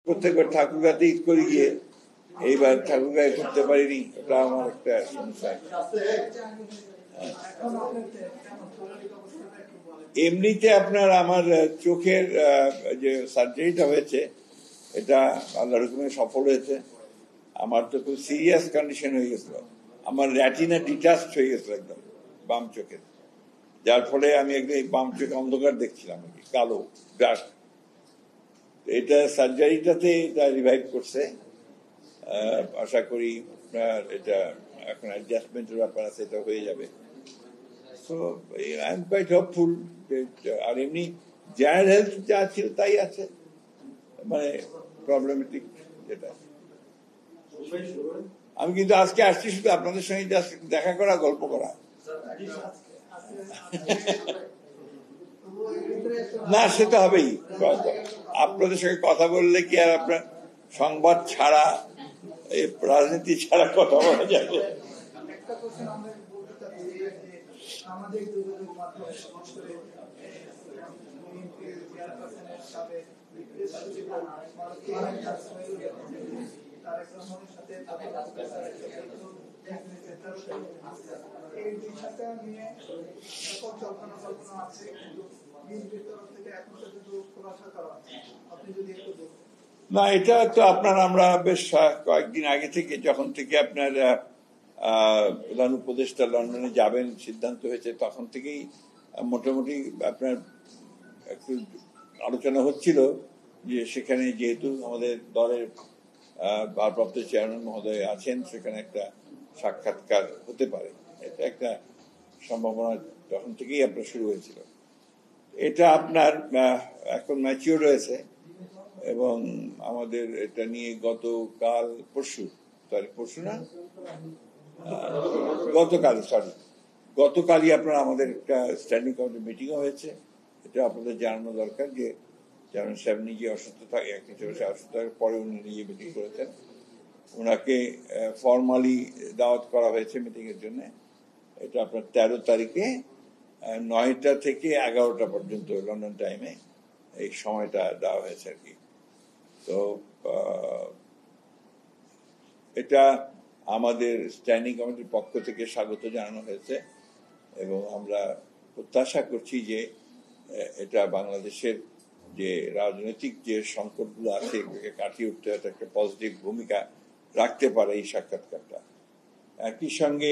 প্রত্যেকবার ঠাকুরগাঁতে ঈদ করে গিয়ে এইবার ঠাকুরগাঁয়ে করতে পারিনি, ওটা আমার একটা সমস্যা। এমনিতে আপনার আমার চোখের যে সার্জারিটা হয়েছে এটা আল্লাহর হুকুমে সফল হয়েছে। আমার তো খুব সিরিয়াস কন্ডিশন হয়ে গেছিল, আমার রেটিনা ডিটাচড হয়ে গেছিল একদম বাম চোখের, যার ফলে আমি একদম বাম চোখে অন্ধকার দেখছিলাম, কালো ডার্ক। এটা সার্জারিটাতে এটা রিভাইভ করছে, আশা করি এটা এখন অ্যাডজাস্টমেন্টের ব্যাপার আছে, এটা হয়ে যাবে। So I am quite hopeful. আর এমনি জেনারেল হেলথ যা ছিল তাই আছে, মানে প্রবলেমেটিক যেটা। আমি কিন্তু আজকে আসছি শুধু আপনাদের সঙ্গে জাস্ট দেখা করা, গল্প করা। না সে তো হবেই, আপনাদের সঙ্গে কথা বললে কি আর আপনার সংবাদ ছাড়া, এই রাজনীতি ছাড়া কথা বলা যাবে? আমাদের যোগাযোগ মাধ্যম না, এটা তো আপনার আমরা বেশ কয়েকদিন আগে থেকে, যখন থেকে আপনার প্রধান উপদেষ্টা লন্ডনে যাবেন সিদ্ধান্ত হয়েছে, তখন থেকেই মোটামুটি আপনার একটু আলোচনা হচ্ছিল যে সেখানে যেহেতু আমাদের দলের ভারপ্রাপ্ত চেয়ারম্যান মহোদয় আছেন, সেখানে একটা সাক্ষাৎকার হতে পারে, এটা একটা সম্ভাবনা তখন থেকেই আপনার শুরু হয়েছিল। এটা আপনার এখন ম্যাচিওর হয়েছে এবং আমাদের এটা নিয়ে গতকালই আপনার আমাদের একটা স্ট্যান্ডিং কমিটি মিটিংও হয়েছে। এটা আপনাদের জানানো দরকার যে চেয়ারম্যান সাহেব নিজে অসুস্থ থাকে, অসুস্থ থাকার পরে উনি নিজে মিটিং করেছেন, ওনাকে ফর্মালি দাওয়াত করা হয়েছে মিটিং এর জন্য। এটা আপনার 13 তারিখে 9টা থেকে 11টা পর্যন্ত লন্ডন টাইমে এই সময়টা দেওয়া হয়েছে আর কি। তো এটা আমাদের স্ট্যান্ডিং কমিটির পক্ষ থেকে স্বাগত জানানো হয়েছে এবং আমরা প্রত্যাশা করছি যে এটা বাংলাদেশের যে রাজনৈতিক যে সংকটগুলো আছে এগুলোকে কাটিয়ে উঠতে একটা পজিটিভ ভূমিকা রাখতে পারে এই সাক্ষাৎকারটা। একই সঙ্গে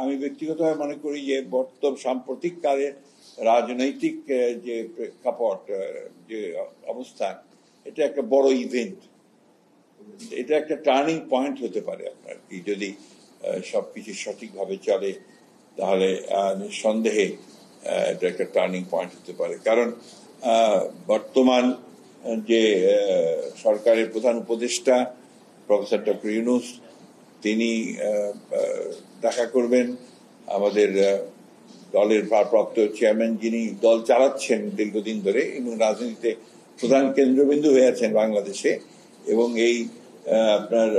আমি ব্যক্তিগতভাবে মনে করি যে সাম্প্রতিক কালে রাজনৈতিক যে প্রেক্ষাপট, যে অবস্থান, এটা একটা বড় ইভেন্ট, এটা একটা টার্নিং পয়েন্ট হতে পারে আপনার কি, যদি সবকিছু সঠিকভাবে চলে তাহলে নিঃসন্দেহে এটা একটা টার্নিং পয়েন্ট হতে পারে। কারণ বর্তমান যে সরকারের প্রধান উপদেষ্টা প্রফেসর ডক্টর ইউনূস, তিনি দেখা করবেন আমাদের দলের ভারপ্রাপ্ত চেয়ারম্যান, যিনি দল চালাচ্ছেন দীর্ঘদিন ধরে এবং রাজনীতিতে প্রধান কেন্দ্রবিন্দু হয়ে আছেন বাংলাদেশে, এবং এই আপনার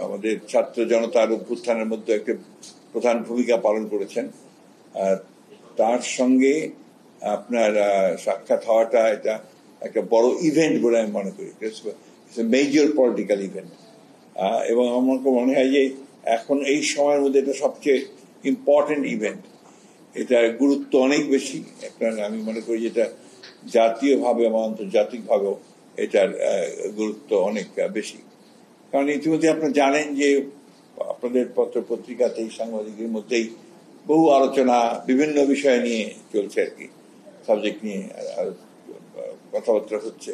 আমাদের ছাত্র জনতার অভ্যুত্থানের মধ্যে একটা প্রধান ভূমিকা পালন করেছেন। তার সঙ্গে আপনার সাক্ষাৎ হওয়াটা এটা একটা বড় ইভেন্ট বলে আমি মনে করি, মেজর পলিটিক্যাল ইভেন্ট। এবং আমার মনে হয় যে এখন এই সময়ের মধ্যে এটা সবচেয়ে ইম্পর্টেন্ট ইভেন্ট, এটার গুরুত্ব অনেক বেশি। আমি মনে করি যে এটা জাতীয়ভাবে এবং আন্তর্জাতিকভাবেও এটার গুরুত্ব অনেক বেশি। কারণ ইতিমধ্যে আপনারা জানেন যে আপনাদের পত্র পত্রিকাতে সাংবাদিকদের মধ্যেই বহু আলোচনা বিভিন্ন বিষয় নিয়ে চলছে আর কি, সাবজেক্ট নিয়ে কথাবার্তা হচ্ছে।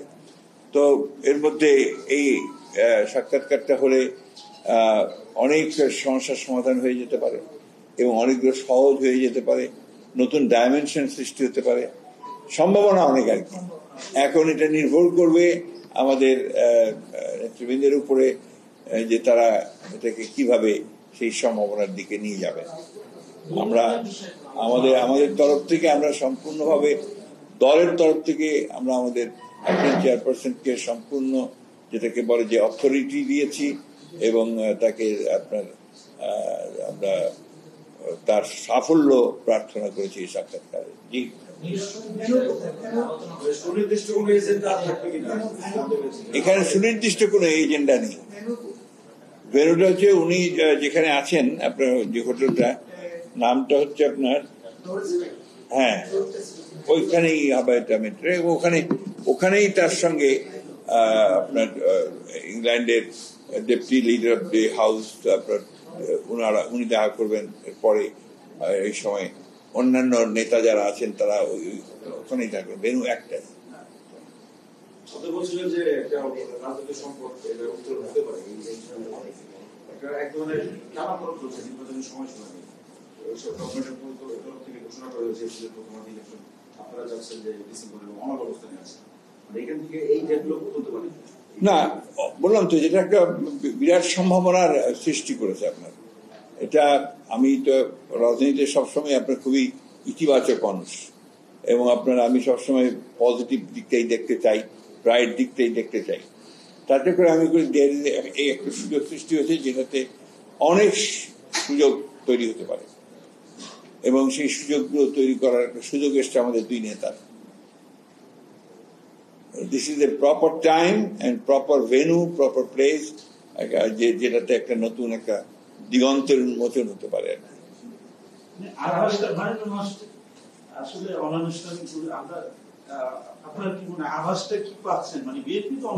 তো এর মধ্যে এই সাক্ষাৎকারটা হলে অনেক সমস্যার সমাধান হয়ে যেতে পারে এবং অনেকগুলো সহজ হয়ে যেতে পারে, নতুন ডাইমেনশন সৃষ্টি হতে পারে, সম্ভাবনা অনেক আর কি। এখন এটা নির্ভর করবে আমাদের নেতৃবৃন্দের উপরে যে তারা এটাকে কিভাবে সেই সম্ভাবনার দিকে নিয়ে যাবে। আমরা আমাদের তরফ থেকে আমরা সম্পূর্ণভাবে, দলের তরফ থেকে আমরা আমাদের একজন চেয়ারপারসনকে সম্পূর্ণ যেটাকে বলে যে অথরিটি দিয়েছি এবং তাকে আমরা তার সাফল্য প্রার্থনা করেছি এই সাক্ষাৎকারে। জি। এখানে সুনির্দিষ্ট কোনো এজেন্ডা নেই। ভেন্যুটা হচ্ছে উনি যেখানে আছেন, আপনার যে হোটেলটা নামটা হচ্ছে আপনার, হ্যাঁ ওইখানেই হবে এটা মেট্রো। ওখানেই তার সঙ্গে আপনার ইংল্যান্ডের deputy leader of the house আপনার উনি দেখা করবেন। এরপরে এই সময় অন্যান্য নেতা যারা আছেন তারা ওখানেই থাকবেন। ভেন্যু একটাই। বলছিলেন যে একটা রাজনৈতিক সংকট এটা উত্তর হতে পারে, একটা এক ধরনের টানাপোড়েন চলছে নির্বাচনের সময়সীমা নিয়ে। ঘোষণা করা হয়েছে আপনারা চাচ্ছেন যে ডিসেম্বরের অনার অবস্থানে আছে, এখান থেকে এই ডেভেলপ হতে পারে না। বললাম তো যেটা একটা বিরাট সম্ভাবনার সৃষ্টি করেছে আপনার এটা। আমি তো রাজনীতিতে সবসময় আপনার খুবই ইতিবাচক মানুষ, এবং আপনার আমি সবসময় পজিটিভ দিকটাই দেখতে চাই, রাইট দিকটাই দেখতে চাই। তাতে করে আমি এই একটা সুযোগ সৃষ্টি হয়েছে যেটাতে অনেক সুযোগ তৈরি হতে পারে, এবং সেই সুযোগগুলো তৈরি করার একটা সুযোগ এসছে আমাদের দুই নেতার। This is a proper time and proper venue, proper place, যেটাতে একটা নতুন একটা দিগন্তের উন্মোচন হতে পারে।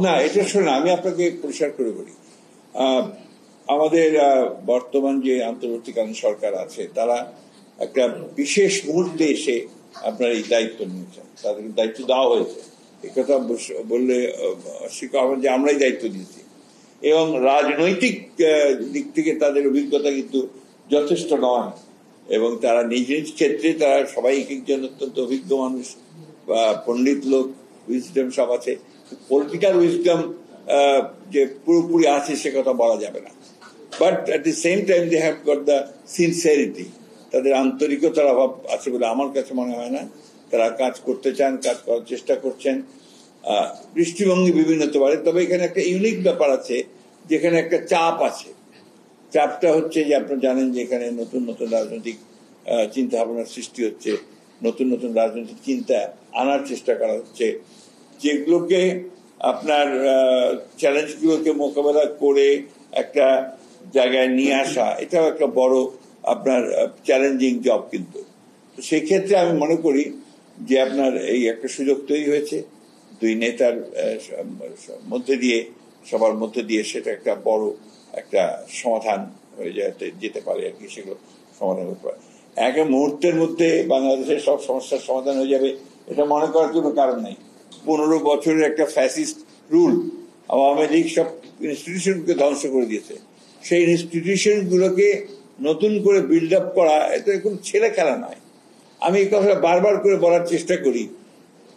না, এটা শুনে আমি আপনাকে পরিষ্কার করে বলি। আমাদের বর্তমান যে অন্তর্বর্তীকালীন সরকার আছে তারা একটা বিশেষ মুহূর্তে এসে আপনার এই দায়িত্ব নিয়েছেন, তাদেরকে দায়িত্ব দেওয়া হয়েছে। একথা বললে অস্বীকার হবে যে আমরাই দায়িত্ব দিয়েছি, এবং রাজনৈতিক দিক থেকে তাদের অভিজ্ঞতা কিন্তু যথেষ্ট নয়, এবং তারা নিজ নিজ ক্ষেত্রে তারা সবাই একজন অত্যন্ত অভিজ্ঞ মানুষ বা পণ্ডিত লোক, উইজডম সব আছে। পলিটিক্যাল উইজডম যে পুরোপুরি আছে সে কথা বলা যাবে না, but at the same time they have got the sincerity. তাদের আন্তরিকতার অভাব আছে বলে আমার কাছে মনে হয় না। তারা কাজ করতে চান, কাজ করার চেষ্টা করছেন। দৃষ্টিভঙ্গি বিভিন্ন হতে পারে, তবে এখানে একটা ইউনিক ব্যাপার আছে যেখানে একটা চাপ আছে। চাপটা হচ্ছে যে আপনারা জানেন যে এখানে নতুন নতুন রাজনৈতিক চিন্তা ভাবনার সৃষ্টি হচ্ছে, নতুন নতুন রাজনৈতিক চিন্তা আনার চেষ্টা করা হচ্ছে, যেগুলোকে আপনার চ্যালেঞ্জগুলোকে মোকাবেলা করে একটা জায়গায় নিয়ে আসা, এটাও একটা বড় আপনার চ্যালেঞ্জিং জব। কিন্তু সেই ক্ষেত্রে আমি মনে করি যে আপনার এই একটা সুযোগ তৈরি হয়েছে দুই নেতার মধ্যে দিয়ে, সবার মধ্যে দিয়ে, সেটা একটা বড় একটা সমাধান হয়ে যেতে পারে আর কি। সেগুলো সমাধান হতে পারে এক মুহূর্তের মধ্যে বাংলাদেশের সব সমস্যার সমাধান হয়ে যাবে এটা মনে করার কোনো কারণ নেই। 15 বছরের একটা ফ্যাসিস্ট রুল আওয়ামী লীগ সব ইনস্টিটিউশনকে ধ্বংস করে দিয়েছে। সেই ইনস্টিটিউশন গুলোকে নতুন করে বিল্ড আপ করা এটা কোনো ছেলে খেলা নয়। আমি এই কথাটা বারবার করে বলার চেষ্টা করি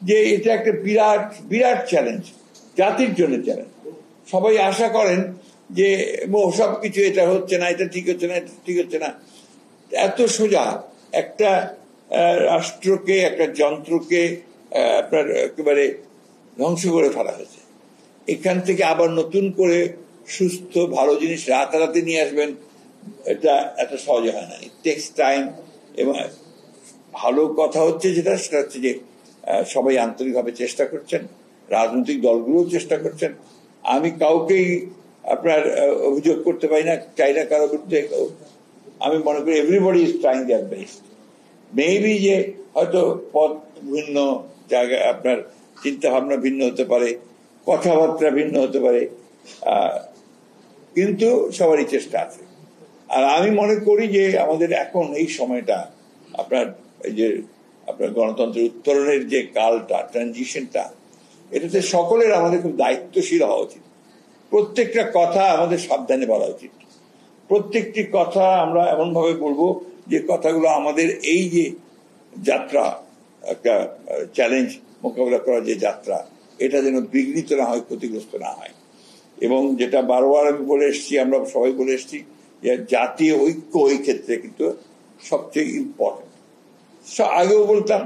যে এটা একটা বিরাট বিরাট চ্যালেঞ্জ, জাতির জন্য চ্যালেঞ্জ। সবাই আশা করেন যে সবকিছু এটা হচ্ছে না, এটা ঠিক হচ্ছে না, এটা ঠিক হচ্ছে না। এত সোজা একটা রাষ্ট্রকে, একটা যন্ত্রকে আপনার একেবারে ধ্বংস করে ফেলা হয়েছে। এখান থেকে আবার নতুন করে সুস্থ ভালো জিনিস রাতারাতি নিয়ে আসবেন, এটা এত সহজে হয় না। It takes time. এবং ভালো কথা হচ্ছে যেটা, সেটা হচ্ছে যে সবাই আন্তরিকভাবে চেষ্টা করছেন, রাজনৈতিক দলগুলোও চেষ্টা করছেন। আমি কাউকেই আপনার অভিযোগ করতে পারি না, চাই না কারো বিরুদ্ধে। আমি মনে করি everybody is trying their best. Maybe যে হয়তো পথ ভিন্ন, জায়গায় আপনার চিন্তা ভাবনা ভিন্ন হতে পারে, কথাবার্তা ভিন্ন হতে পারে, কিন্তু সবারই চেষ্টা আছে। আর আমি মনে করি যে আমাদের এখন এই সময়টা আপনার এই যে আপনার গণতন্ত্রের উত্তরণের যে কালটা, ট্রানজিশনটা, এটাতে সকলের আমাদের খুব দায়িত্বশীল হওয়া উচিত। প্রত্যেকটা কথা আমাদের সাবধানে বলা উচিত। প্রত্যেকটি কথা আমরা এমন ভাবে বলবো যে কথাগুলো আমাদের এই যে যাত্রা, একটা চ্যালেঞ্জ মোকাবিলা করার যে যাত্রা, এটা যেন বিঘ্নিত না হয়, ক্ষতিগ্রস্ত না হয়। এবং যেটা বারবার আমি বলে এসছি, আমরা সবাই বলে এসছি, যে জাতীয় ঐক্য ওই ক্ষেত্রে কিন্তু সবচেয়ে ইম্পর্টেন্ট। আগেও বলতাম,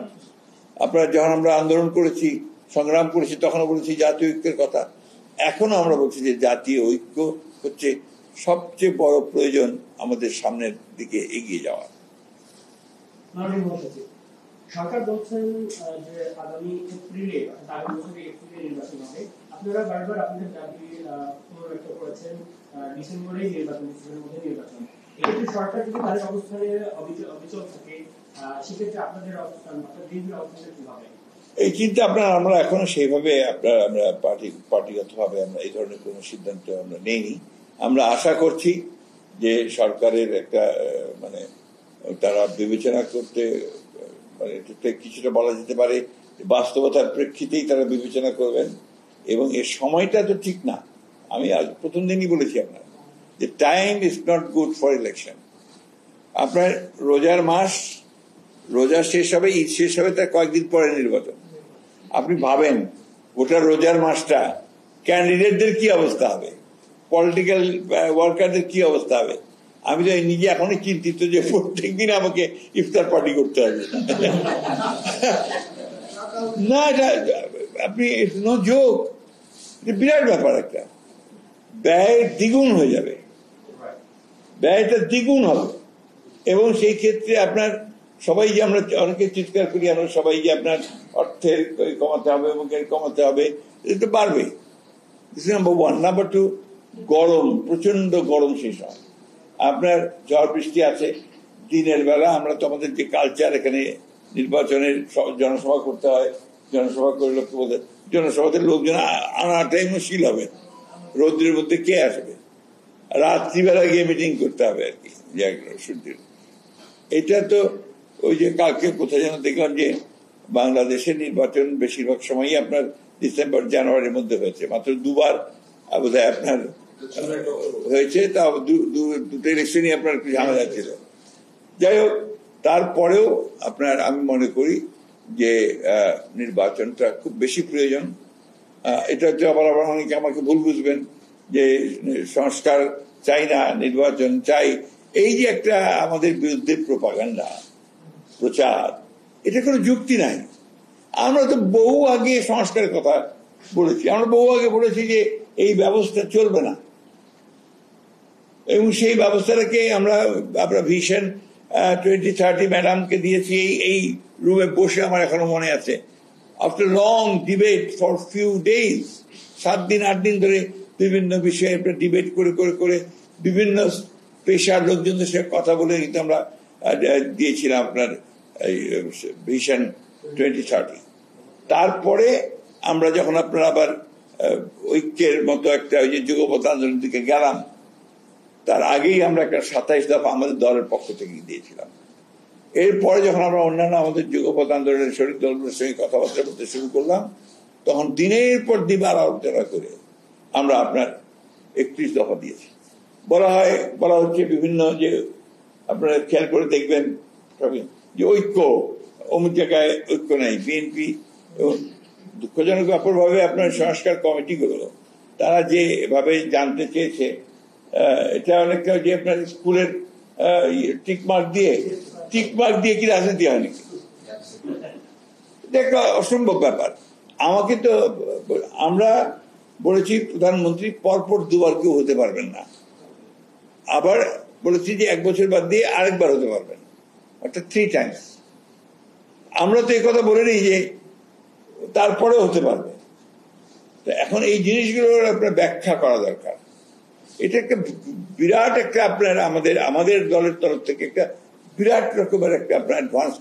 আপনারা যখন আমরা আন্দোলন করেছি, সংগ্রাম করেছি, তখনও বলেছি জাতীয় ঐক্যের কথা। এখনো আমরা বলছি যে জাতীয় ঐক্য হচ্ছে সবচেয়ে বড় প্রয়োজন আমাদের সামনের দিকে এগিয়ে যাওয়া। সরকার বলছেন যে আগামী এপ্রিলে আগামী বছরের এপ্রিলে নির্বাচন হবে। আপনারা বারবার আপনাদের দাবি পুনর্ব্যক্ত করেছেন ডিসেম্বরে নির্বাচন, ডিসেম্বরের মধ্যে নির্বাচন। এক্ষেত্রে সরকার যদি তাদের অবস্থানে অবিচল থাকে, সেক্ষেত্রে আপনাদের অবস্থান, আপনার দীর্ঘ অবস্থান কি হবে? এই চিন্তা আমরা এখনো সেইভাবে আমরা পার্টিগতভাবে আমরা এই ধরনের কোনো সিদ্ধান্ত আমরা নেইনি। আমরা আশা করছি যে সরকারের একটা মানে তারা বিবেচনা করতে মানে কিছুটা বলা যেতে পারে বাস্তবতার প্রেক্ষিতেই তারা বিবেচনা করবেন, এবং এর সময়টা তো ঠিক না। আমি আজ প্রথম দিনই বলেছি আপনার যে time is not good for election. আপনার রোজার মাস, রোজা শেষ হবে, ঈদ শেষ হবে, তার কয়েকদিন পরে নির্বাচন। আপনি ভাবেন গোটা রোজার মাসটা ক্যান্ডিডেটদের কি অবস্থা হবে, পলিটিক্যাল ওয়ার্কারদের কি অবস্থা হবে। আমি তো নিজে এখনই চিন্তিত যে প্রত্যেকদিন আমাকে ইফতার পার্টি করতে হবে। না, এটা আপনি নো জোক, বিরাট ব্যাপার। একটা ব্যয় দ্বিগুণ হয়ে যাবে, ব্যয়টা দ্বিগুণ হবে। এবং সেই ক্ষেত্রে আপনার সবাই যে আমরা অনেকে চিৎকার করি, আমরা সবাই যে আপনার অর্থের কমাতে হবে এবং কমাতে হবে, এটা বাড়বে। Number one. নাম্বার টু, গরম, প্রচন্ড গরম সেই সময়। আপনার ঝড় বৃষ্টি আছে দিনের বেলা। আমরা তো আমাদের যে কালচার, এখানে নির্বাচনের জনসভা করতে হয়, জনসভা করে লোককে বলতে, জনসভাতে লোকজন আনাটাই মুশকিল হবে। রৌদ্রের মধ্যে কে আসবে? রাত্রিবেলা গিয়ে মিটিং করতে হবে আর কি সূর্যের। এটা তো ওই যে কালকে কোথায় যেন দেখলাম যে বাংলাদেশের নির্বাচন বেশিরভাগ সময়ই আপনার ডিসেম্বর জানুয়ারির মধ্যে হয়েছে, মাত্র দুবার বোধহয় আপনার হয়েছে, তা দুটো ইলেকশনই আপনার ঝামেলা ছিল। যাই হোক, তারপরেও আপনার আমি মনে করি যে নির্বাচনটা খুব বেশি প্রয়োজন। এটা হচ্ছে আবার অনেকে আমাকে ভুল বুঝবেন যে সংস্কার চাই না, নির্বাচন চাই, এই যে একটা আমাদের বিরুদ্ধে প্রোপাগান্ডা, প্রচার, এটা কোনো যুক্তি নাই। আমরা তো বহু আগে সংস্কারের কথা বলেছি, আমরা বহু আগে বলেছি যে এই ব্যবস্থা চলবে না, এবং সেই ব্যবস্থাটাকে আমরা ভিশন 2030 ম্যাডামকে দিয়েছি এই রুমে বসে, আমার এখনো মনে আছে। After long debate for few days, 7 দিন 8 দিন ধরে বিভিন্ন বিষয়ে ডিবেট করে করে করে বিভিন্ন পেশার লোকজনদের সাথে কথা বলে কিন্তু আমরা দিয়েছিলাম আপনার ভিশন 2030। তারপরে আমরা যখন আপনার আবার ঐক্যের মতো একটা ওই যে যুগপৎ আন্দোলনের দিকে গেলাম, তার আগেই আমরা একটা 27 দফা আমাদের দলের পক্ষ থেকে দিয়েছিলাম। এরপরে যখন আমরা অন্যান্য আমাদের যুগপৎ আন্দোলনের শরিক দলগুলোর সঙ্গে কথাবার্তা বলতে শুরু করলাম, তখন দিনের পর দিন আলোচনা করে আমরা আপনার 31 দফা দিয়েছি। বলা হচ্ছে বিভিন্ন যে আপনারা খেয়াল করে দেখবেন যে ঐক্য, অমুক জায়গায় ঐক্য নেই। বিএনপি এবং দুঃখজনক ব্যাপারভাবে আপনার সংস্কার কমিটিগুলো তারা যেভাবে জানতে চেয়েছে, এটা অনেকটা যে আপনার স্কুলের টিকমার্ক দিয়ে কি রাজনীতি হয় নাকি? এটা একটা অসম্ভব ব্যাপার। আমাকে তো আমরা বলেছি প্রধানমন্ত্রী পরপর দুবার কেউ হতে পারবেন না, আবার বলেছি যে 1 বছর বাদ দিয়ে আরেকবার হতে পারবেন, অর্থাৎ 3 টাইমস। আমরা তো এই কথা বলে নিই যে তারপরেও হতে পারবে। এখন এই জিনিসগুলোর আপনার ব্যাখ্যা করা দরকার। এটা একটা বিরাট একটা আপনার আমাদের দলের তরফ থেকে একটা বিরাট রকমের একটা আপনার অ্যাডভান্স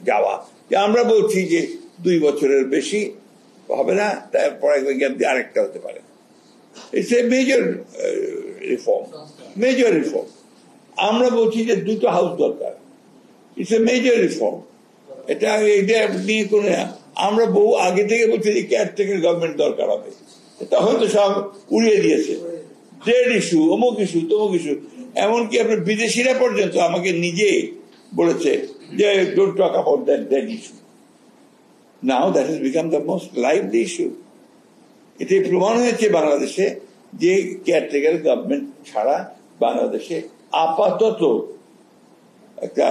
যাওয়া, যে আমরা বলছি যে 2 বছরের বেশি হবে না, তারপরে গ্যাপ দিয়ে আরেকটা হতে পারে। It's a major reform. আমরা বলছি যে 2টো হাউস দরকার, ইটস এ মেজর রিফর্ম। এটা নিয়ে কোনো, আমরা বহু আগে থেকে বলছি যে কেয়ারটেকার গভর্নমেন্ট দরকার হবে, তখন তো সব উড়িয়ে দিয়েছে, ট্রেড ইস্যু, অমুক ইস্যু, তমুক ইস্যু। এমনকি আপনার বিদেশিরা পর্যন্ত আমাকে নিজে বলেছে যে don't talk about that issue. Now that has become the most lively issue. এটাই প্রমাণ হয়েছে বাংলাদেশে যে কেয়ারটেকার গভর্নমেন্ট ছাড়া বাংলাদেশে আপাতত একটা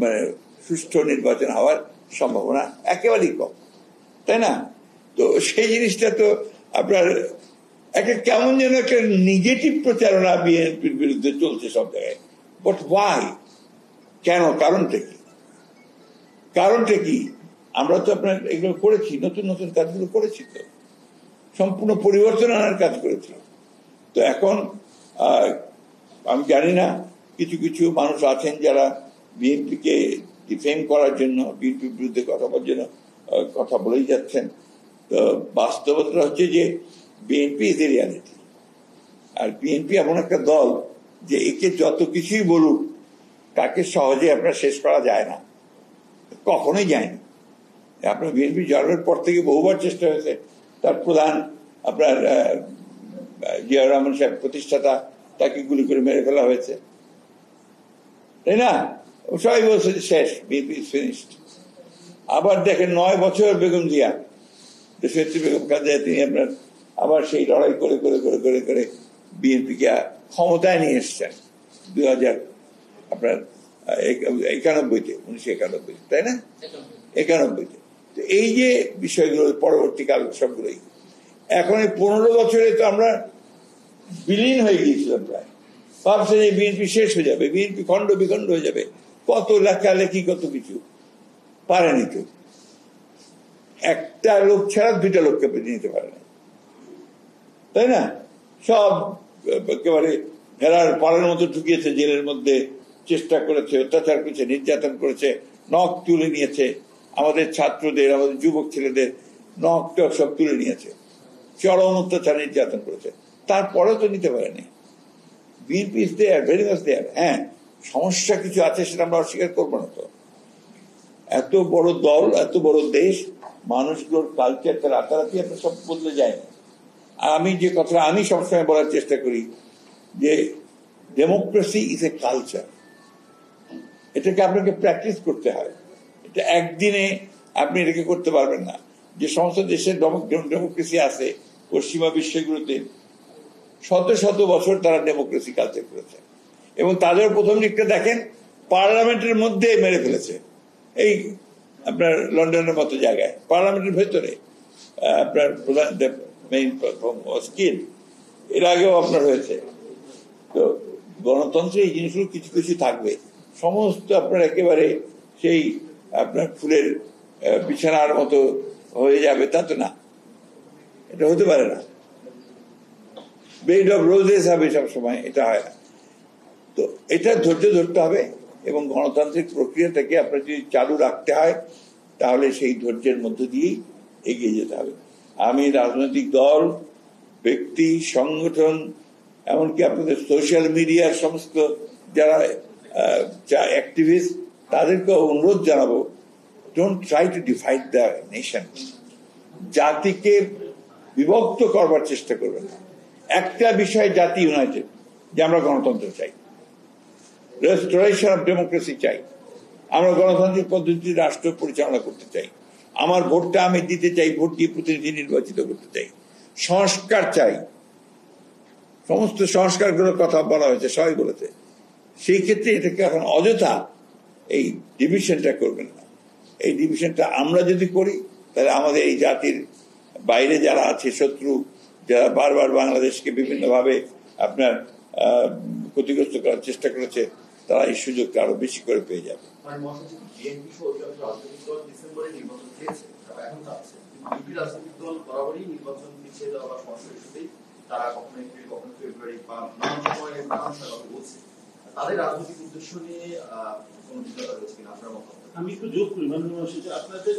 মানে সুষ্ঠু নির্বাচন হওয়ার সম্ভাবনা একেবারেই কম, তাই না? তো সেই জিনিসটা তো আপনার একটা কেমন যেন একটা নেগেটিভ প্রচারণা বিএনপির বিরুদ্ধে চলছে সব জায়গায়। But why? কেন? কারণটা কি? কারণটা কি? আমরা তো আপনার এগুলো করেছি, নতুন নতুন কাজগুলো করেছি, তো সম্পূর্ণ পরিবর্তন আনার কাজ করেছি। তো এখন আমি জানি না, কিছু কিছু মানুষ আছেন যারা বিএনপিকে ডিফেম করার জন্য, বিএনপির বিরুদ্ধে কথা বলার জন্য কথা বলেই যাচ্ছেন। তো বাস্তবতা হচ্ছে যে বিএনপি ইজ এ রিয়ালিটি। আর বিএনপি এমন একটা দল যে একে যত কিছুই বলুক, তাকে সহজে আপনার শেষ করা যায় না, কখনোই যায় না। আপনার বিএনপি জন্মের পর থেকে বহুবার চেষ্টা হয়েছে। তার প্রধান আপনার জিয়াউর রহমান সাহেব প্রতিষ্ঠাতা, তাকে গুলি করে মেরে ফেলা হয়েছে, তাই না? সবাই বলছে যে শেষ, বিএনপি ইজ ফিনিশড। আবার দেখেন 9 বছর বেগম জিয়া, দেশনেত্রী বেগম খালেদা, তিনি আপনার আবার সেই লড়াই করে করে করে করে করে বিএনপিকে ক্ষমতায় নিয়ে এসছেন 1991-তে, 1991, তাই না? 91-তে। তো এই যে বিষয়গুলো পরবর্তীকাল সবগুলোই এখন এই 15 বছরে তো আমরা বিলীন হয়ে গিয়েছিলাম প্রায়। ভাবছেন এই বিএনপি শেষ হয়ে যাবে, বিএনপি খণ্ড বিখণ্ড হয়ে যাবে, কত লেখালেখি, কত কিছু পারেনি তো। একটা লোক ছাড়া 2টা লোককে বেঁধে নিতে পারে না, তাই না? সব একেবারে ভেড়ার পাড়ার মতো ঢুকিয়েছে জেলের মধ্যে, চেষ্টা করেছে, অত্যাচার করেছে, নির্যাতন করেছে, নখ তুলে নিয়েছে, আমাদের ছাত্রদের, আমাদের যুবক ছেলেদের নখ টক সব তুলে নিয়েছে, চরম অত্যাচার নির্যাতন করেছে। তারপরেও তো নিতে পারেনি। BNP is there, very much there. হ্যাঁ, সমস্যা কিছু আছে, সেটা আমরা অস্বীকার করবো না। তো এত বড় দল, এত বড় দেশ, মানুষগুলোর কালচারটা রাতারাতি আপনার সব বদলে যায় না। আর আমি যে কথাটা আমি সবসময় বলার চেষ্টা করি যে ডেমোক্রেসি ইজ এ কালচার। এটাকে আপনাকে প্র্যাকটিস করতে হয়। এটা একদিনে আপনি এটাকে করতে পারবেন না। যে সমস্ত দেশের ডেমোক্রেসি আছে পশ্চিমা বিশ্বগুলোতে, শত শত বছর তারা ডেমোক্রেসি কালচার করেছে, এবং তাদের প্রথম দিকটা দেখেন পার্লামেন্টের মধ্যে মেরে ফেলেছে। এই আপনার লন্ডনের মতো জায়গায় পার্লামেন্টের ভেতরে আপনার প্রধান মেইন স্কিল এর আগেও আপনার হয়েছে। তো গণতন্ত্রে এই জিনিসগুলো কিছু কিছু থাকবে, সমস্ত আপনার একেবারে সেই আপনার ফুলের বিছানার মতো হয়ে যাবে তা তো না, এটা হতে পারে না। বেড অফ রোজেস হবে সবসময়, এটা হয় না। তো এটা ধৈর্য ধরতে হবে, এবং গণতান্ত্রিক প্রক্রিয়াটাকে আপনার যদি চালু রাখতে হয় তাহলে সেই ধৈর্যের মধ্য দিয়েই এগিয়ে যেতে হবে। আমি রাজনৈতিক দল, ব্যক্তি, সংগঠন, এমনকি আপনাদের সোশ্যাল মিডিয়ার সমস্ত যারা অ্যাক্টিভিস্ট, তাদেরকে অনুরোধ জানাবো, don't try to divide the nation. জাতিকে বিভক্ত করবার চেষ্টা করবেন না। একটা বিষয় জাতি ইউনাইটেড, যে আমরা গণতন্ত্র চাই, রেস্টোরেশন অফ ডেমোক্রেসি চাই, আমরা গণতান্ত্রিক পদ্ধতিতে রাষ্ট্র পরিচালনা করতে চাই, আমার ভোটটা আমি দিতে চাই, ভোট দিয়ে প্রতিনিধি নির্বাচিত করতে চাই, সংস্কার চাই, সমস্ত সংস্কারগুলোর কথা বলা হয়েছে, সবাই বলেছে। সেই ক্ষেত্রে এটাকে এখন অযথা এই ডিভিশনটা করবেন না। এই ডিভিশনটা আমরা যদি করি তাহলে আমাদের এই জাতির বাইরে যারা আছে, শত্রু যারা বারবার বাংলাদেশকে বিভিন্নভাবে আপনার ক্ষতিগ্রস্ত করার চেষ্টা করেছে, তারা এই সুযোগটা আরো বেশি করে পেয়ে যাবে। আমি একটু যোগ করি, আপনাদের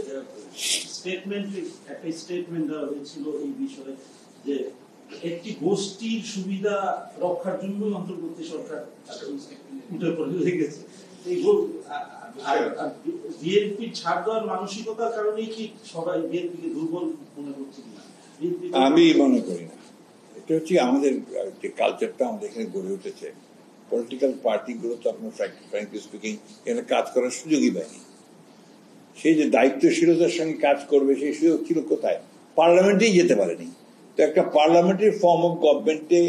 স্টেটমেন্টে একটা স্টেটমেন্ট দেওয়া হয়েছিল এই বিষয়ে যে একটি গোষ্ঠীর সুবিধা রক্ষার জন্যই অন্তর্বর্তী সরকার উঠে পড়ে লেগেছে। বিএনপি ছাড় দেওয়ার মানসিকতার কারণেই কি সবাই বিএনপিকে দুর্বল মনে করছে কিনা? আমি মনে করি না। এটা হচ্ছে আমাদের যে কালচারটা আমাদের এখানে গড়ে উঠেছে, পলিটিক্যাল পার্টিগুলো তো আপনার ফ্র্যাঙ্কলি স্পিকিং এখানে কাজ করার সুযোগই পায়নি। সেই যে দায়িত্বশীলতার সঙ্গে কাজ করবে সেই সুযোগ ছিল কোথায়? পার্লামেন্টেই যেতে পারেনি। তো একটা পার্লামেন্টারি ফর্ম অফ গভর্নমেন্টে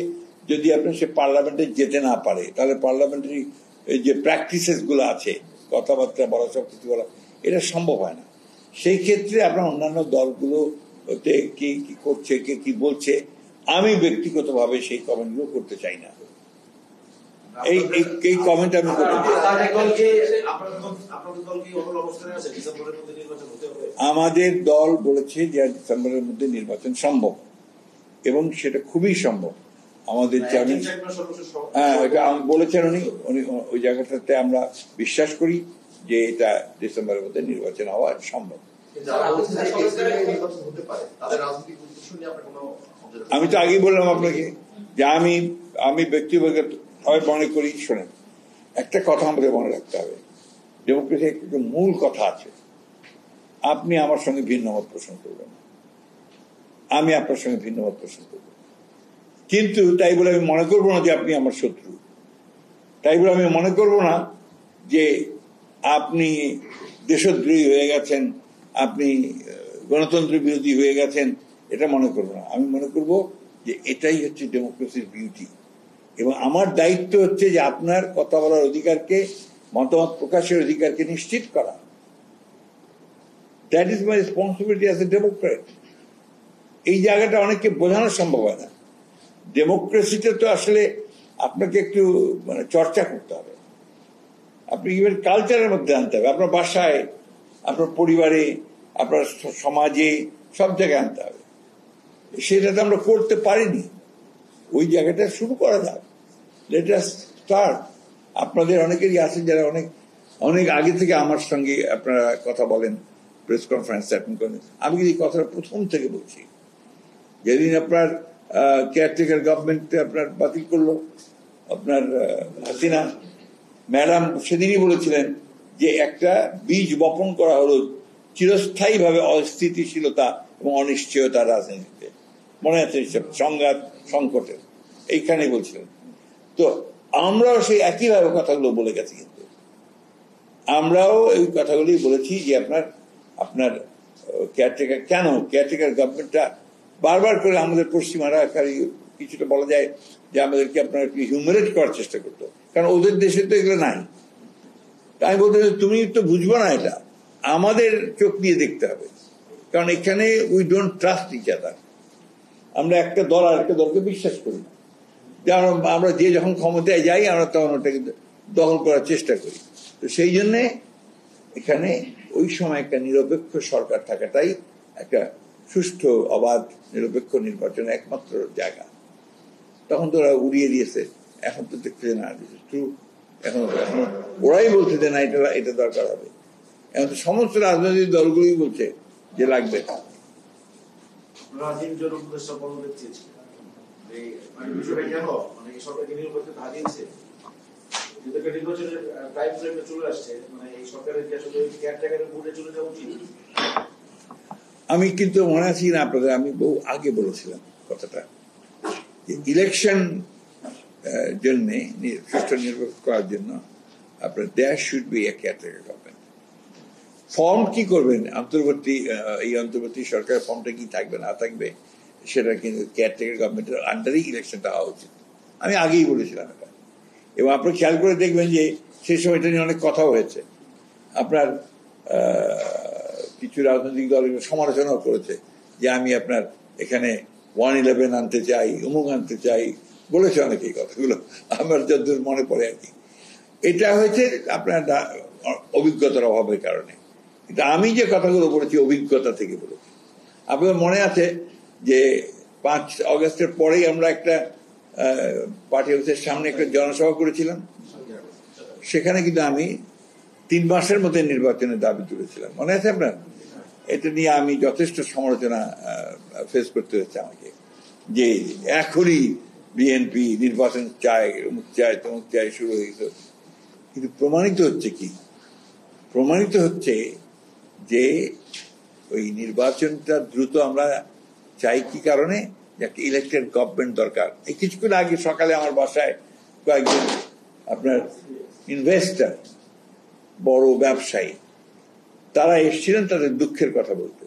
যদি আপনার সে পার্লামেন্টে যেতে না পারে, তাহলে পার্লামেন্টারি যে প্র্যাকটিসেস গুলো আছে, কথাবার্তা বলা, সব কিছু বলা, এটা সম্ভব হয় না। সেই ক্ষেত্রে আপনার অন্যান্য দলগুলোতে কে কি করছে, কে কি বলছে, আমি ব্যক্তিগতভাবে সেই কমেন্টগুলো করতে চাই না। এই কমেন্ট আমি করতে চাই। আমাদের দল বলেছে যে ডিসেম্বরের মধ্যে নির্বাচন সম্ভব এবং সেটা খুবই সম্ভব। আমাদের চেয়ারম্যান এটা বলেছেন উনি ওই জায়গাটাতে আমরা বিশ্বাস করি যে এটা ডিসেম্বরের মধ্যে নির্বাচন হওয়া সম্ভব। আমি তো আগেই বললাম আপনাকে যে আমি ব্যক্তিগত মনে করি, শোনেন, একটা কথা আমাদের মনে রাখতে হবে, ডেমোক্রেসি একটা মূল কথা আছে। আপনি আমার সঙ্গে ভিন্ন মত পোষণ করবেন, আমি আপনার সঙ্গে ভিন্ন মত পোষণ করব, কিন্তু তাই বলে আমি মনে করবো না যে আপনি আমার শত্রু। তাই বলে আমি মনে করবো না যে আপনি দেশদ্রোহী হয়ে গেছেন, আপনি গণতন্ত্র বিরোধী হয়ে গেছেন, এটা মনে করবো না। আমি মনে করব যে এটাই হচ্ছে ডেমোক্রেসির বিউটি, এবং আমার দায়িত্ব হচ্ছে যে আপনার কথা বলার অধিকারকে, মতামত প্রকাশের অধিকারকে নিশ্চিত করা। That is my responsibility as a Democrat. এই জায়গাটা অনেককে বোঝানো সম্ভব হয় না। ডেমোক্রেসিতে তো আসলে আপনাকে একটু চর্চা করতে হবে, আপনি ইভেন কালচারের মধ্যে আনতে হবে, আপনার বাসায়, আপনার পরিবারে, আপনার সমাজে, সব জায়গায় আনতে হবে। সেটা তো আমরা করতে পারিনি। ওই জায়গাটা শুরু করা যাক, লেট আস স্টার্ট। আপনাদের অনেকেরই আছেন যারা অনেক অনেক আগে থেকে আমার সঙ্গে আপনারা কথা বলেন, প্রেস কনফারেন্স অ্যাটেন্ড করেন। আমি কিন্তু এই কথাটা প্রথম থেকে বলছি। যেদিন আপনার কেয়ারটেকার গভর্নমেন্ট আপনার বাতিল করলো আপনার হাসিনা ম্যাডাম, সেদিনই বলেছিলেন যে একটা বীজ বপন করা হলো চিরস্থায়ীভাবে অস্থিতিশীলতা এবং অনিশ্চয়তা রাজনীতিতে। মনে আছে সংঘাত সংকটের এইখানে বলছিলেন। তো আমরাও সেই একইভাবে কথাগুলো বলে গেছি, কিন্তু আমরাও এই কথাগুলি বলেছি যে আপনার কেয়ারটেকার, কেন কেয়ারটেকার গভর্নমেন্টটা বারবার করে আমাদের পশ্চিমারা কিছুটা বলা যায় যে আমাদেরকে আপনার হিউমিলেট করার চেষ্টা করতো, কারণ ওদের দেশে তো এগুলো নাই। তাই বলতে তুমি তো বুঝবো না, এটা আমাদের চোখ দিয়ে দেখতে হবে, কারণ এখানে we don't trust each other. আমরা একটা দল আর একটা দলকে বিশ্বাস করি না। যেমন আমরা যে যখন ক্ষমতায় যাই আমরা তখন ওটাকে দখল করার চেষ্টা করি। তো সেই জন্যে এখানে ওই সময় একটা নিরপেক্ষ সরকার থাকাটাই একটা সুষ্ঠু অবাধ নিরপেক্ষ নির্বাচনের একমাত্র জায়গা। তখন তো ওরা উড়িয়ে দিয়েছে, এখন তো দেখতে না ট্রু, এখন ওরাই বলছে যে না এটা দরকার হবে। এখন তো সমস্ত রাজনৈতিক দলগুলি বলছে যে লাগবে। আমি কিন্তু মনে আছি না আপনাদের, আমি বহু আগে বলেছিলাম কথাটা, যে ইলেকশন জন্য সুষ্ঠু নির্বাচন করার জন্য আপনার there should be a caretaker government. Form কি করবেন, এই অন্তর্বর্তী সরকারের ফর্মটা কি থাকবে না থাকবে সেটা কিন্তু কেয়ারটেকার গভর্নমেন্টের আন্ডারেই ইলেকশনটা হওয়া উচিত। আমি আগেই বলেছিলাম এটা, এবং আপনি খেয়াল করে দেখবেন যে সেই সময় এটা নিয়ে অনেক কথা হয়েছে। আপনার কিছু রাজনৈতিক দল সমালোচনাও করেছে যে আমি আপনার এখানে 111 আনতে চাই, অমুক আনতে চাই, বলেছে অনেকে এই কথাগুলো, আমার যতদূর মনে পড়ে আর কি। এটা হয়েছে আপনার অভিজ্ঞতার অভাবের কারণে। কিন্তু আমি যে কথাগুলো বলেছি অভিজ্ঞতা থেকে বলেছি। আপনাদের মনে আছে যে 5 অগস্টের পরেই আমরা একটা পার্টি অফিসের সামনে একটা জনসভা করেছিলাম। সেখানে কিন্তু আমি 3 মাসের মধ্যে নির্বাচনের দাবি তুলেছিলাম, মনে আছে আপনার? এটা নিয়ে আমি যথেষ্ট সমালোচনা ফেস করতে হয়েছে আমাকে, যে এখনই বিএনপি নির্বাচন চায়, অমুক চায়, তমুক চায়, শুরু হয়ে গেছে। কিন্তু প্রমাণিত হচ্ছে কি? প্রমাণিত হচ্ছে যে ওই নির্বাচনটা দ্রুত আমরা চাই কি কারণে, যে একটা ইলেকটেড গভর্নমেন্ট দরকার। এই কিছুক্ষণ আগে সকালে আমার বাসায় কয়েকজন আপনার ইনভেস্টার, বড় ব্যবসায়ী, তারা এসেছিলেন তাদের দুঃখের কথা বলতে।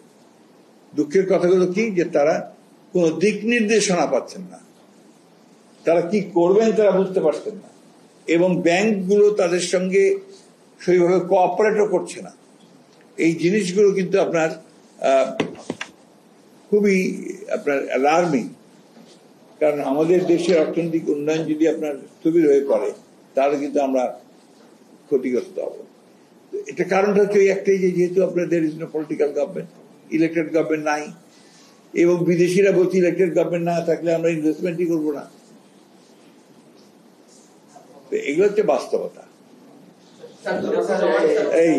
দুঃখের কথাগুলো কি, যে তারা কোনো দিক নির্দেশনা পাচ্ছেন না, তারা কি করবেন তারা বুঝতে পারছেন না, এবং ব্যাংকগুলো তাদের সঙ্গে সেইভাবে কোঅপারেটও করছে না। এই জিনিসগুলো কিন্তু আপনার খুবই আপনার অ্যালার্মিং। কারণ আমাদের দেশের অর্থনৈতিক উন্নয়ন যদি আপনার স্থবির হয়ে পড়ে, তাহলে কিন্তু আমরা ক্ষতিগ্রস্ত হব। এটা কারণটা হচ্ছে ওই একটাই, যে যেহেতু আপনার there is no political government, elected government নাই, এবং বিদেশিরা বলছে ইলেক্টেড গভর্নমেন্ট না থাকলে আমরা ইনভেস্টমেন্টই করবো না। এগুলো হচ্ছে বাস্তবতা। এই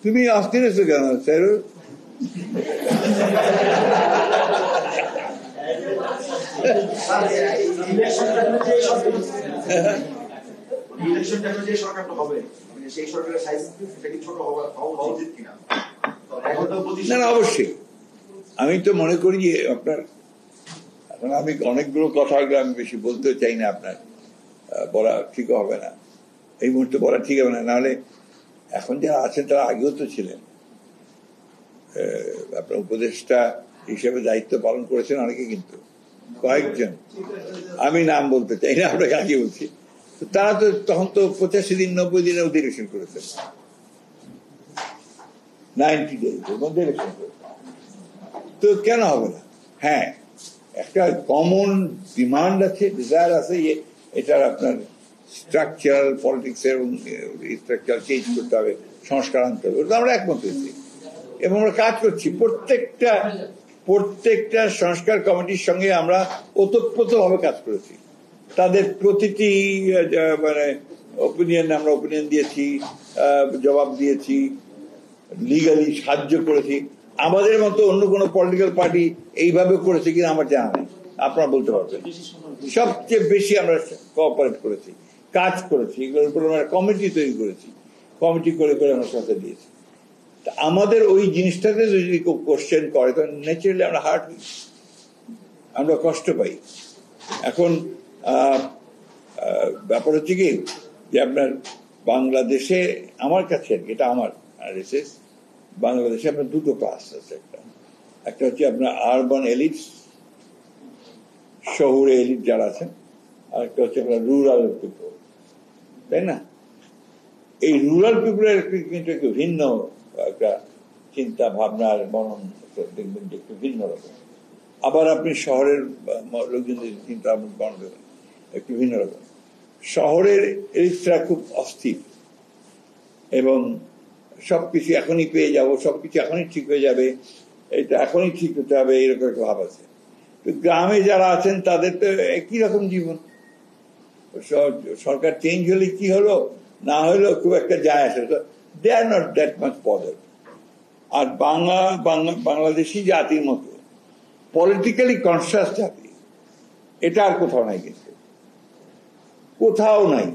তুমি অস্থির আছো কেন স্যার? ইলেকশনটা যে সরকারটা হবে, মানে সেই সরকারের সাইজ সেটা কি ছোট হওয়া উচিত কিনা? না না, অবশ্যই। আমি তো মনে করি যে আপনার, এখন আমি অনেকগুলো কথা আমি বেশি বলতে চাই না, আপনার বলা ঠিক হবে না, এই মুহূর্তে বলা ঠিক হবে না। নাহলে এখন যারা আছেন তারা আগেও তো ছিলেন, আপনার উপদেষ্টা হিসেবে দায়িত্ব পালন করেছেন অনেকে, কিন্তু কয়েকজন, আমি নাম বলতে চাই না, আপনাকে আগে বলছি, তারা তো তখন তো 85 দিন 90 দিনে অধিবেশন করেছেন, 90 days এর মধ্যে ইলেকশন করেছেন। তো কেন হবে না? হ্যাঁ, একটা কমন ডিমান্ড আছে, ডিজায়ার আছে, এটার আপনার স্ট্রাকচারাল পলিটিক্স এবং স্ট্রাকচার চেঞ্জ করতে হবে, সংস্কার আনতে হবে, ওটা আমরা একমত হয়েছি এবং আমরা কাজ করছি। প্রত্যেকটা সংস্কার কমিটির সঙ্গে আমরা ওতপ্রোতভাবে কাজ করেছি, তাদের প্রতিটি মানে ওপিনিয়ন আমরা ওপিনিয়ন দিয়েছি, জবাব দিয়েছি, লিগালি সাহায্য করেছি। আমাদের মতো অন্য কোনো পলিটিক্যাল পার্টি এইভাবে করেছে কিনা আমার জানা নেই, আপনারা বলতে পারবেন। সবচেয়ে বেশি আমরা কোঅপারেট করেছি, কাজ করেছি, এগুলোর উপর আমরা কমিটি তৈরি করেছি, কমিটি করে করে আমরা সাথে দিয়েছি। আমাদের ওই জিনিসটাতে যদি কেউ কোশ্চেন করে তখন ন্যাচারালি আমরা হার্ট হই, আমরা কষ্ট পাই। এখন ব্যাপার হচ্ছে কি যে আপনার বাংলাদেশে, আমার কাছে এটা আমার রিসার্চ, বাংলাদেশে আপনার দুটো ক্লাস আছে। একটা হচ্ছে আপনার আরবান এলিটস, শহুরে এলিট যারা আছেন, আর একটা হচ্ছে আপনার রুরাল পিপল, তাই না? এই রুরাল পিপলের কিন্তু একটু ভিন্ন একটা চিন্তা ভাবনার মনন দেখবেন যে একটু ভিন্ন রকম। আবার আপনি শহরের লোকজনদের চিন্তা বর্ণন দেবেন একটু ভিন্ন রকম। শহরের এলিটরা খুব অস্থির এবং সবকিছু এখনই পেয়ে যাব, সবকিছু এখনই ঠিক হয়ে যাবে, এটা এখনই ঠিক হতে হবে, এরকম একটা ভাব আছে। তো গ্রামে যারা আছেন তাদের তো একই রকম জীবন, সরকার চেঞ্জ হলে কি হলো না হলো খুব একটা যায় আসে, they are not that much bothered. আর বাংলাদেশি জাতির মতো পলিটিক্যালি কনসিয়াস জাতি এটা আর কোথাও নাই, কিন্তু কোথাও নাই।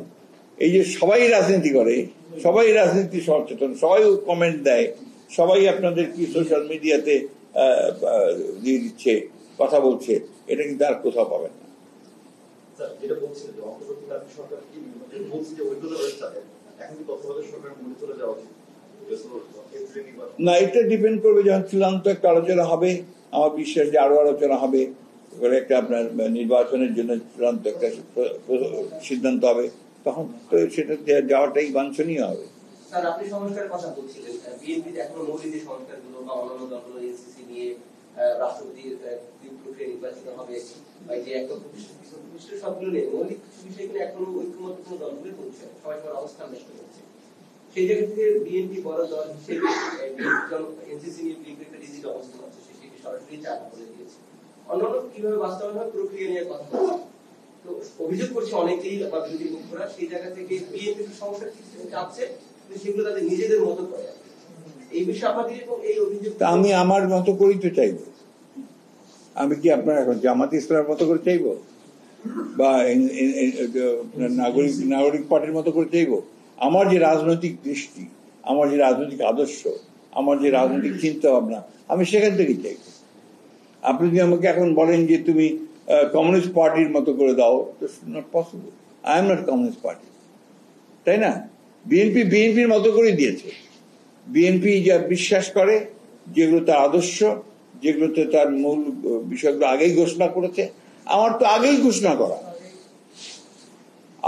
এই যে সবাই রাজনীতি করে, সবাই রাজনীতি সচেতন, সবাই কমেন্ট দেয়, সবাই আপনাদের কি সোশ্যাল মিডিয়াতে দিয়ে দিচ্ছে, কথা বলছে, এটা কিন্তু আর কোথাও পাবেন না। যেটা বলছিলেন অন্তর্বর্তীকালীন সরকার কি বলছে যে ঐক্যতা রয়েছে, এখন কি তত্ত্বাবধায়ক সরকার মনে চলে যাওয়া উচিত? না, এটা ডিপেন্ড করবে যখন চূড়ান্ত একটা আলোচনা হবে, আমার বিশ্বাস যে আরো আলোচনা হবে, একটা আপনার নির্বাচনের জন্য চূড়ান্ত একটা সিদ্ধান্ত হবে, তখন তো সেটা যাওয়াটাই বাঞ্ছনীয় হবে। স্যার, আপনি সংস্কারের কথা বলছিলেন, বিএনপির এখনো মৌলিক যে সংস্কারগুলো বা অন্যান্য দলগুলো এনসিসি নিয়ে রাষ্ট্রপতির প্রক্রিয়া নির্বাচিত হবে, বা যে একটা সবগুলো নিয়ে মৌলিক বিষয়গুলো এখনো ঐক্যমত কোনো দলগুলো করছে, সবাই সবার অবস্থান নষ্ট করছে। সেই জায়গা থেকে বিএনপি বড় দল হিসেবে এনসিসি নিয়ে বিএনপি একটা ডিজিট অবস্থান আছে, সেটি সরাসরি চালু করে দিয়েছে। অন্যান্য কিভাবে বাস্তবায়ন হবে প্রক্রিয়া নিয়ে কথা বলছে। তো অভিযোগ করছে অনেকেই বা বিরোধী পক্ষরা, সেই জায়গা থেকে বিএনপি সংস্কার কিছু চাচ্ছে, সেগুলো তাদের নিজেদের মতো করে। এই বিষয়ে আপনাদের এবং এই অভিযোগ আমি আমার মতো করেই তো চাইবো। আমি কি আপনার এখন জামাত ইসলামের মতো করে চাইবো বা নাগরিক পার্টির মতো করে চাইবো? আমার যে রাজনৈতিক দৃষ্টি, আমার যে রাজনৈতিক আদর্শ, আমার যে রাজনৈতিক চিন্তা ভাবনা, আমি সেখান থেকেই চাইবো। আপনি যদি আমাকে এখন বলেন যে তুমি কমিউনিস্ট পার্টির মতো করে দাও, not possible. I am not communist party, তাই না? বিএনপির মতো করে দিয়েছে। বিএনপি যা বিশ্বাস করে, যেগুলো তার আদর্শ, যেগুলোতে তার মূল বিষয়গুলো আগেই ঘোষণা করেছে, আমার তো আগেই ঘোষণা করা,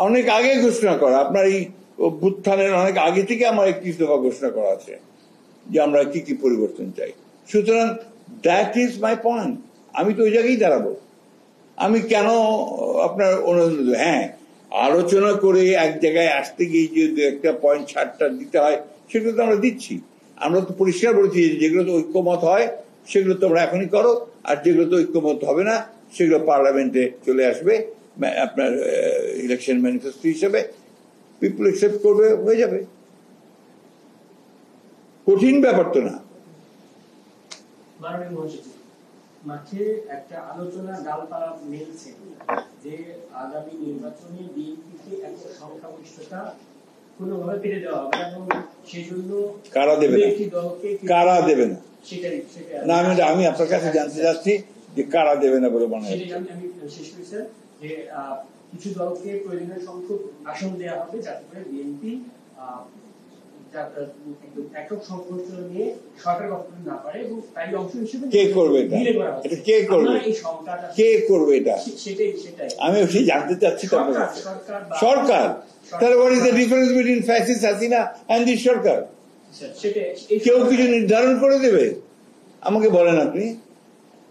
অনেক আগে ঘোষণা করা। আপনার এই অভ্যুত্থানের অনেক আগে থেকে আমার 31 দফা ঘোষণা করা আছে যে আমরা কি কি পরিবর্তন চাই। সুতরাং দ্যাট ইজ মাই পয়েন্ট। আমি তো ওই জায়গায় দাঁড়াবো। আমি কেন আপনার অনুমোদন? হ্যাঁ, আলোচনা করে এক জায়গায় আসতে গিয়ে যে একটা পয়েন্ট ছাড়টা দিতে হয় সেগুলো তো আমরা দিচ্ছি। আমরা তো পরিষ্কার বলেছি যেগুলো তো ঐক্যমত হয় সেগুলো তোমরা এখনই করো, আর যেগুলো তো ঐক্যমত হবে না সেগুলো পার্লামেন্টে চলে আসবে আপনার ইলেকশন ম্যানিফেস্টো হিসেবে, পিপল অ্যাকসেপ্ট করবে, হয়ে যাবে। কঠিন ব্যাপার তো না। মাঠে একটা আলোচনা ডালপালা মিলছে যে আগামী নির্বাচনে বিএনপিকে একটা সংখ্যাগরিষ্ঠতা কোনোভাবে পেরে দেওয়া হবে এবং সেই জন্য কারা দেবে না, কারা দেবে না সেটাই না, আমি আপনার কাছে জানতে চাচ্ছি যে কারা দেবে না বলে মনে হয়। আমি শেষ করি স্যার, যে কিছু দলকে প্রয়োজনীয় সংখ্যক আসন দেওয়া হবে যাতে করে বিএনপি একক সংঘর্ষ নিয়ে সরকার গঠন না পারে, এবং তাই অংশ হিসেবে কে করবে এটা, এটা কে করবে, কে করবে এটা সেটাই আমি জানতে চাচ্ছি। সরকার, তাহলে what is the difference between fascist Hasina and this সরকার? কেউ কিছু নির্ধারণ করে দেবে আমাকে বলেন আপনি?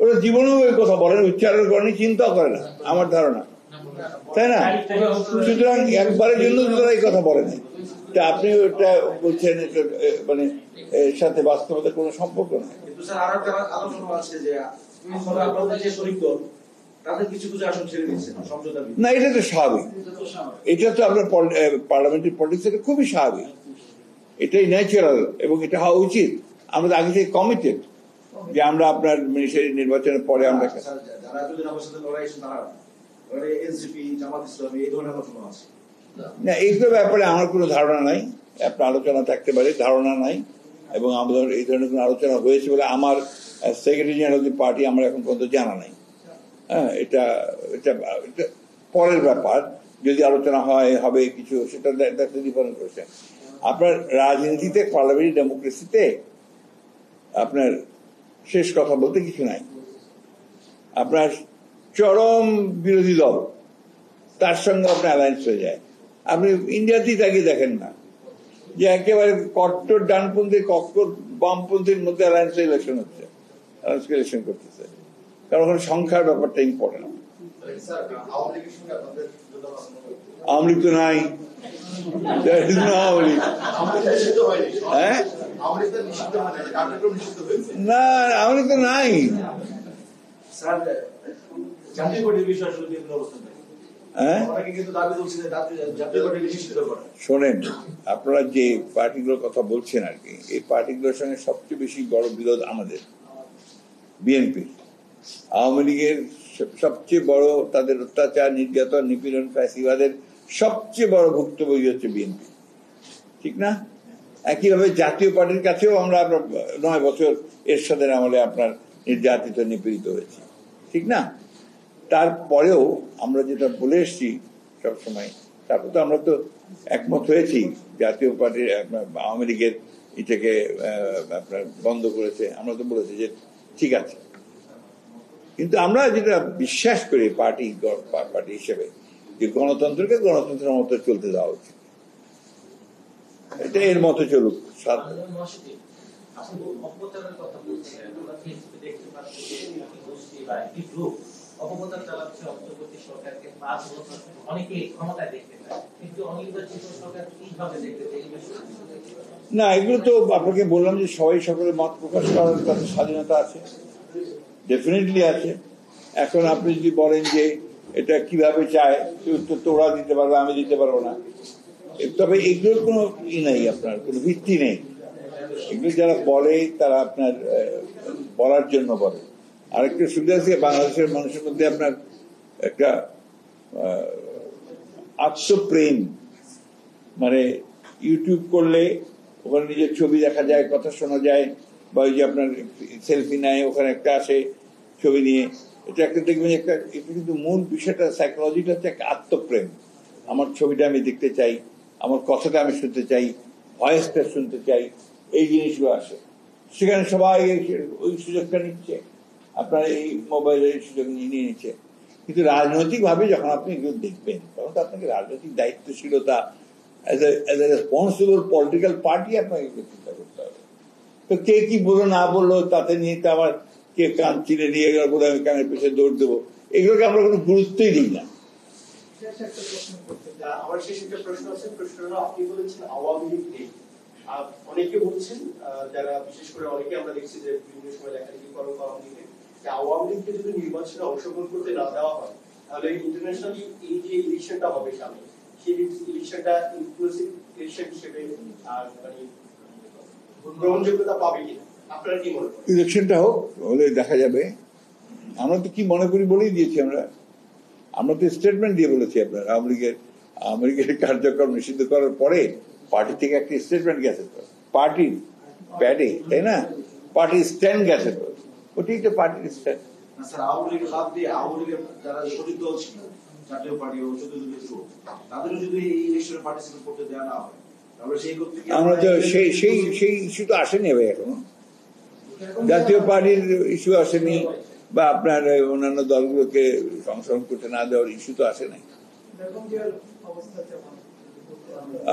ওরা জীবনেও ওই কথা বলেন, উচ্চারণ করেনি, চিন্তাও করে না আমার ধারণা, তাই না? সুতরাং একবারের জন্য তারা এই কথা বলে নাই। আপনি ওটা বলছেন এটা মানে এর সাথে বাস্তবতার কোনো সম্পর্ক নেই। কিন্তু স্যার আরো একটা আলোচনা আছে যে আপনাদের যে শরিক দল তাদের কিছু কিছু আসন ছেড়ে দিয়েছেন সমঝোতা। না, এটা তো স্বাভাবিক, এটা তো আপনার পার্লামেন্টারি পলিটিক্স এটা খুবই স্বাভাবিক, এটাই ন্যাচারাল এবং এটা হওয়া উচিত। আমরা আগে থেকে কমিটেড যে আমরা আপনার নির্বাচনের পরে আমরা যারা এতদিন আমার সাথে লড়াই তারা এনসিপি, জামাত ইসলামী এই ধরনের আলোচনা আছে না, এইগুলো ব্যাপারে আমার কোনো ধারণা নাই। আপনার আলোচনা থাকতে পারে, ধারণা নাই, এবং আমাদের এই ধরনের কোনো আলোচনা হয়েছে বলে আমার secretary general of the party আমার এখন পর্যন্ত জানা নাই। হ্যাঁ, এটা এটা পরের ব্যাপার, যদি আলোচনা হয় হবে কিছু, সেটা ডিফারেন্ট করছে। আপনার রাজনীতিতে, পার্লামেন্টারি ডেমোক্রেসিতে আপনার শেষ কথা বলতে কিছু নাই। আপনার চরম বিরোধী দল তার সঙ্গে আপনার অ্যালায়েন্স হয়ে যায়। আপনি ইন্ডিয়াতেই তাকে দেখেন না যে একেবারে কট্টর ডানপন্থী কট্টর বামপন্থীর মধ্যে অ্যালায়েন্স ইলেকশন হচ্ছে, ইলেকশন করতেছে, কারণ ওখানে সংখ্যার ব্যাপারটা ইম্পর্টেন্ট। আওয়ামী লীগ তো নাই, হ্যাঁ না, আওয়ামী লীগ তো নাই। শোনেন, আপনারা যে পার্টিগুলোর কথা বলছেন আর কি, এই পার্টিগুলোর সঙ্গে সবচেয়ে বেশি বড় বিরোধ আমাদের বিএনপির। আওয়ামী লীগের সবচেয়ে বড়, তাদের অত্যাচার, নির্যাতন, নিপীড়ন, ফ্যাসিবাদের সবচেয়ে বড় ভুক্তভোগী হচ্ছে বিএনপি, ঠিক না? একইভাবে জাতীয় পার্টির কাছেও আমরা 9 বছর এরশাদের আমলে আপনার নির্যাতিত, নিপীড়িত হয়েছি, ঠিক না? তারপরেও আমরা যেটা বলে এসছি সবসময়, তারপর তো আমরা তো একমত হয়েছি। জাতীয় পার্টির আওয়ামী লীগের এটাকে আপনার বন্ধ করেছে, আমরা তো বলেছি যে ঠিক আছে, কিন্তু আমরা যেটা বিশ্বাস করি পার্টি হিসেবে, যে গণতন্ত্রকে গণতন্ত্রের মতো চলতে দেওয়া উচিত, এটা এর মতো চলুক। অপপ্রচার চালাচ্ছে অন্তর্বর্তী সরকারকে 5 বছর অনেকে ক্ষমতায় দেখতে পায়, কিন্তু অনির্বাচিত সরকার কিভাবে দেখতে চায়? না, এগুলো তো আপনাকে বললাম যে সবাই সকলের মত প্রকাশ করার তাদের স্বাধীনতা আছে, ডেফিনেটলি আছে। এখন আপনি যদি বলেন যে এটা কিভাবে চায়, উত্তর তো ওরা দিতে পারবে, আমি দিতে পারবো না, তবে এগুলোর কোনো ই নেই, আপনার কোনো ভিত্তি নেই। এগুলো যারা বলে তারা আপনার বলার জন্য বলে। আরেকটা সুবিধা আছে, বাংলাদেশের মানুষের মধ্যে আপনার একটা আত্মপ্রেম, মানে ইউটিউব করলে ওখানে নিজের ছবি দেখা যায়, কথা শোনা যায়, বা ওই যে আপনার সেলফি নেয়, ওখানে একটা আসে ছবি নিয়ে, এটা একটা দেখবেন একটা, এটা কিন্তু মূল বিষয়টা, সাইকোলজিটা হচ্ছে একটা আত্মপ্রেম। আমার ছবিটা আমি দেখতে চাই, আমার কথাটা আমি শুনতে চাই, ভয়েসটা শুনতে চাই, এই জিনিসগুলো আসে। সেখানে সবাই ওই সুযোগটা নিচ্ছে, আপনার এই মোবাইলের সুযোগ নিয়ে নিচ্ছে। কিন্তু রাজনৈতিকভাবে যখন আপনি এগুলো দেখবেন, তখন তো আপনাকে রাজনৈতিক দায়িত্বশীলতা, as a responsible political party আপনাকে চিন্তা করতে হবে। তো কে কি বললো না বললো তাতে নিয়ে তো আমার কে কান চিনে নিয়ে গেল বলে আমি কানের পেছনে দৌড় দেবো, এগুলোকে আমরা কোনো গুরুত্বই দিই না। আমার শেষ একটা প্রশ্ন আছে। প্রশ্ন হলো, আপনি বলেছেন আওয়ামী লীগ নেই। অনেকে বলছেন, যারা বিশেষ করে অনেকে আমরা দেখছি যে বিভিন্ন সময় লেখালেখি করেন আওয়ামী লীগের, যে আওয়ামী লীগকে যদি নির্বাচনে অংশগ্রহণ করতে না দেওয়া হয়, তাহলে ইন্টারন্যাশনালি এই যে ইলেকশনটা হবে সামনে, সেই ইলেকশনটা ইনক্লুসিভ ইলেকশন হিসেবে মানে গ্রহণযোগ্যতা পাবে কিনা, আপনারা কি মনে করেন? ইলেকশনটা হোক, হলে দেখা যাবে। আমরা তো কি মনে করি বলেই দিয়েছি। আমরা তো স্টেটমেন্ট দিয়ে বলেছি আপনার আওয়ামী লীগের কার্যক্রম নিষিদ্ধ করার পরে পার্টি থেকে একটা স্টেটমেন্ট গেছে তো, পার্টির প্যাডে, তাই না, পার্টির স্ট্যান্ড গেছে তো, ওটাই তো পার্টির স্ট্যান্ড। স্যার, আওয়ামী লীগ বাদ দিয়ে আওয়ামী লীগের যারা শরিক দল ছিল, জাতীয় পার্টি ও চতুর্থ জোট, তাদেরও যদি এই ইলেকশনে পার্টিসিপেট করতে দেওয়া না হয়, তাহলে সেই করতে আমরা তো সেই ইস্যু তো আসেনি ভাই এখনো। জাতীয় পার্টির ইস্যু আসেনি, বা আপনার অন্যান্য দলগুলোকে সংশোধন করতে না দেওয়ার ইস্যু তো আসে নাই।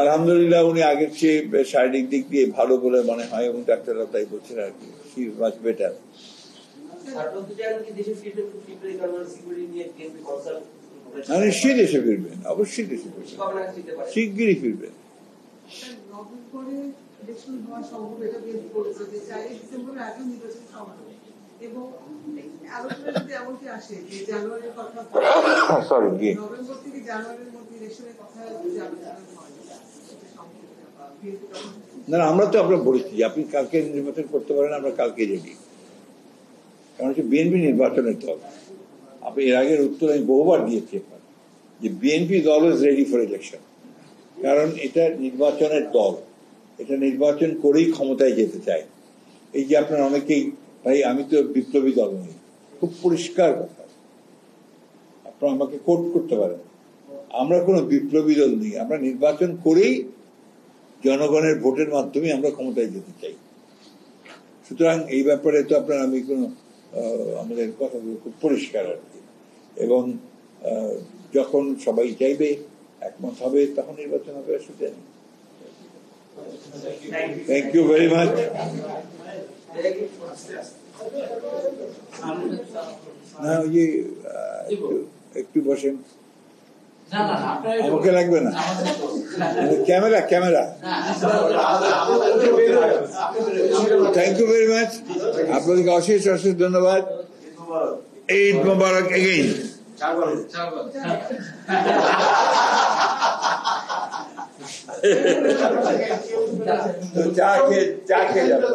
আলহামদুলিল্লাহ, উনি আগের চেয়ে শারীরিক দিক দিয়ে ভালো বলে মনে হয়, এবং ডাক্তাররা তাই বলছেন আর কি, শি মাচ বেটার। নিশ্চয়ই দেশে ফিরবেন, অবশ্যই দেশে ফিরবেন, শিগগিরই ফিরবেন। নভেম্বরে ইলেকশন হওয়া সম্ভব, এটা বিএনপি বলেছে যে 4 ডিসেম্বরের আগে নির্বাচন সম্ভব, এবং আলোচনা যদি এমনকি আসে যে জানুয়ারির কথা, নভেম্বর থেকে জানুয়ারির মধ্যে ইলেকশনের কথা যদি আলোচনা হয়, না, আমরা তো আমরা বলেছি আপনি কালকে নির্বাচন করতে পারেন, আমরা কালকে রেডি। কারণ হচ্ছে বিএনপি নির্বাচনের দল। আপনি এর আগের উত্তর আমি বহুবার দিয়েছি যে BNP is always ready for election, কারণ এটা নির্বাচনের দল, এটা নির্বাচন করেই ক্ষমতায় যেতে চায়। এই যে আপনার অনেকেই, ভাই আমি তো বিপ্লবী দল নই, খুব পরিষ্কার কথা, আপনারা আমাকে কোট করতে পারেন, আমরা কোনো বিপ্লবী দল নেই, আমরা নির্বাচন করেই জনগণের ভোটের মাধ্যমে আমরা ক্ষমতায় যেতে চাই। সুতরাং এই ব্যাপারে তো আপনার আমি কোনো আমাদের কথাগুলো খুব পরিষ্কার আর কি, এবং যখন সবাই চাইবে, একমত হবে, তখন নির্বাচন হবে, অসুবিধা নেই। Thank you very much. না, ওই যে একটু বসেন, আমাকে লাগবে না, camera. Thank you very much, আপনাদেরকে অশেষ ধন্যবাদ। ঈদ মোবারক এগেইন। চা খেয়ে যাবো।